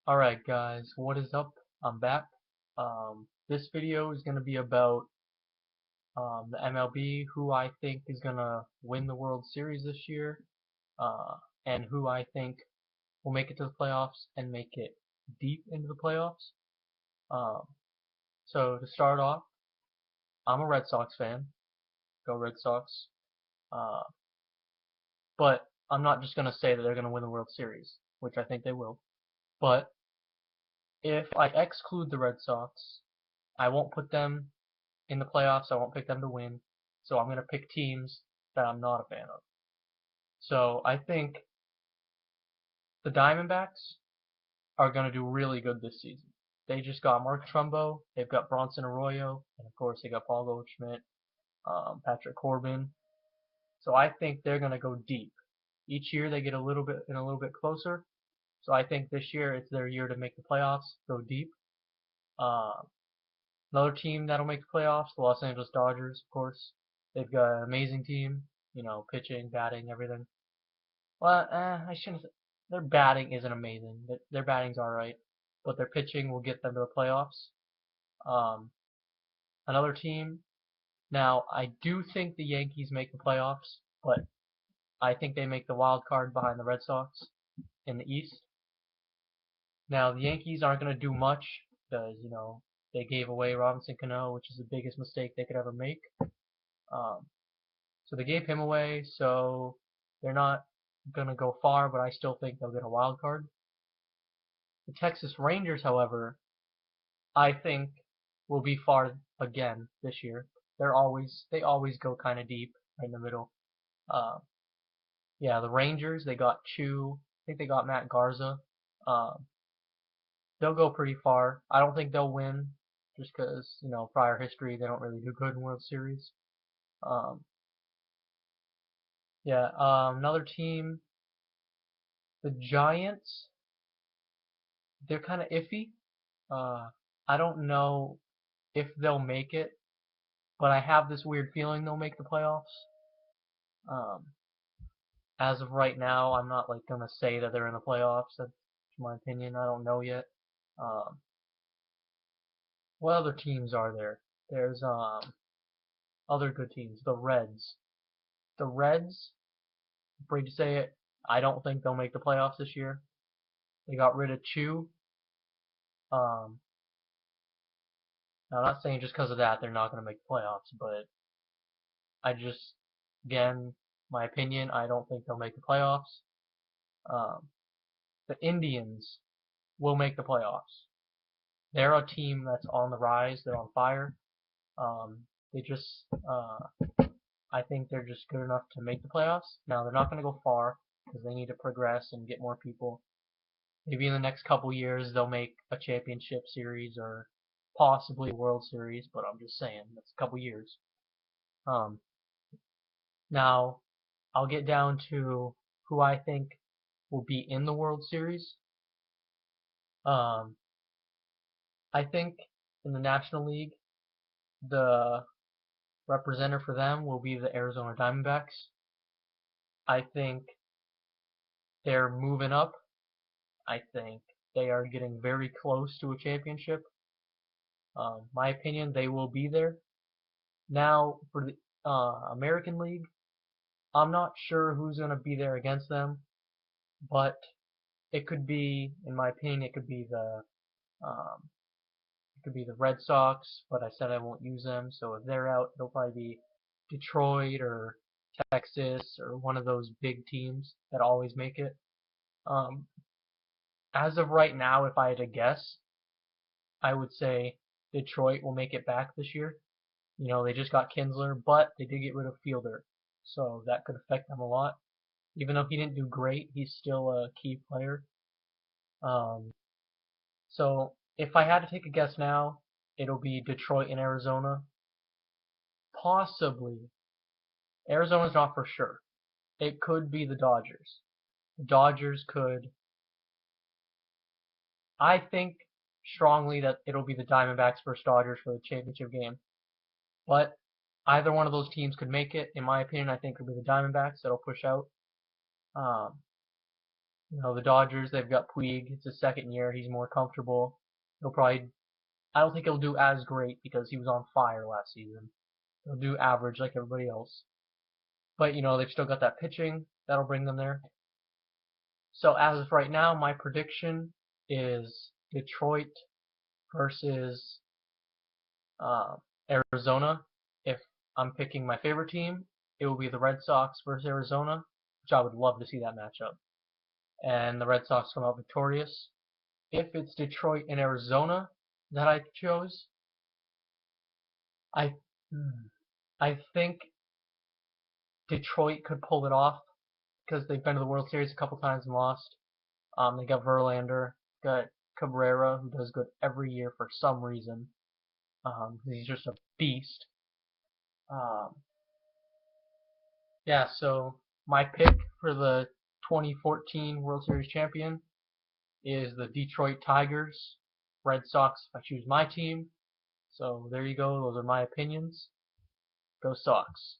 Alright guys, what is up? I'm back. This video is going to be about the MLB, who I think is going to win the World Series this year, and who I think will make it to the playoffs and make it deep into the playoffs. Um, so to start off, I'm a Red Sox fan. Go Red Sox. Uh, but I'm not just going to say that they're going to win the World Series, which I think they will. But if I exclude the Red Sox, I won't put them in the playoffs. I won't pick them to win. So I'm going to pick teams that I'm not a fan of. So I think the Diamondbacks are going to do really good this season. They just got Mark Trumbo, they've got Bronson Arroyo, and of course they got Paul Goldschmidt, Patrick Corbin. So I think they're going to go deep. Each year they get a little bit closer. So I think this year it's their year to make the playoffs, go deep. Uh, Another team that'll make the playoffs, the Los Angeles Dodgers, of course. They've got an amazing team, pitching, batting, everything. Well, I shouldn't say, their batting isn't amazing. Their batting's alright, but their pitching will get them to the playoffs. Um, Another team. Now, I do think the Yankees make the playoffs, but I think they make the wild card behind the Red Sox in the East. Now, the Yankees aren't going to do much because, they gave away Robinson Cano, which is the biggest mistake they could ever make. Um, so they gave him away, so they're not going to go far, but I still think they'll get a wild card. The Texas Rangers, however, I think will be far again this year. They always go kind of deep right in the middle. Uh, yeah, the Rangers, they got Chu. I think they got Matt Garza. Um, they'll go pretty far. I don't think they'll win just because, prior history, they don't really do good in World Series. Um, yeah, another team, the Giants, they're kind of iffy. Uh, I don't know if they'll make it, but I have this weird feeling they'll make the playoffs. Um, as of right now, I'm not like gonna say that they're in the playoffs. That's my opinion. I don't know yet. Um, what other teams are there? There's other good teams. The Reds. The Reds, I'm afraid to say it, I don't think they'll make the playoffs this year. They got rid of Chu. Um, Now, I'm not saying just because of that they're not going to make the playoffs, but I just, again, my opinion, I don't think they'll make the playoffs. Um, the Indians will make the playoffs. They're a team that's on the rise. They're on fire. Um, they just, I think they're just good enough to make the playoffs. Now, they're not going to go far because they need to progress and get more people. Maybe in the next couple years they'll make a championship series or possibly a World Series, but I'm just saying that's a couple years. Um, Now, I'll get down to who I think will be in the World Series. Um, I think in the National League, the representative for them will be the Arizona Diamondbacks. I think they're moving up. I think they are getting very close to a championship. My opinion, they will be there. Now, for the American League, I'm not sure who's going to be there against them, but it could be, in my opinion, um, it could be the Red Sox, but I said I won't use them, so if they're out, it'll probably be Detroit or Texas or one of those big teams that always make it. Um, as of right now, if I had to guess, I would say Detroit will make it back this year. They just got Kinsler, but they did get rid of Fielder, so that could affect them a lot. Even though he didn't do great, he's still a key player. Um, so if I had to take a guess now, it'll be Detroit and Arizona. Possibly. Arizona's not for sure. It could be the Dodgers. The Dodgers could. I think strongly that it'll be the Diamondbacks versus Dodgers for the championship game. But either one of those teams could make it. In my opinion, I think it'll be the Diamondbacks that'll push out. Um, The Dodgers, they've got Puig. It's his second year. He's more comfortable. He'll probably. I don't think he'll do as great because he was on fire last season. He'll do average like everybody else. But they've still got that pitching that'll bring them there. So as of right now, my prediction is Detroit versus uh, Arizona. If I'm picking my favorite team, it will be the Red Sox versus Arizona, which I would love to see that matchup. And the Red Sox come out victorious. If it's Detroit and Arizona that I chose, I I think Detroit could pull it off because they've been to the World Series a couple times and lost. They got Verlander, got Cabrera, who does good every year for some reason. He's just a beast. Um, yeah, so my pick for the 2014 World Series champion is the Detroit Tigers. Red Sox, if I choose my team. So there you go. Those are my opinions. Go Sox.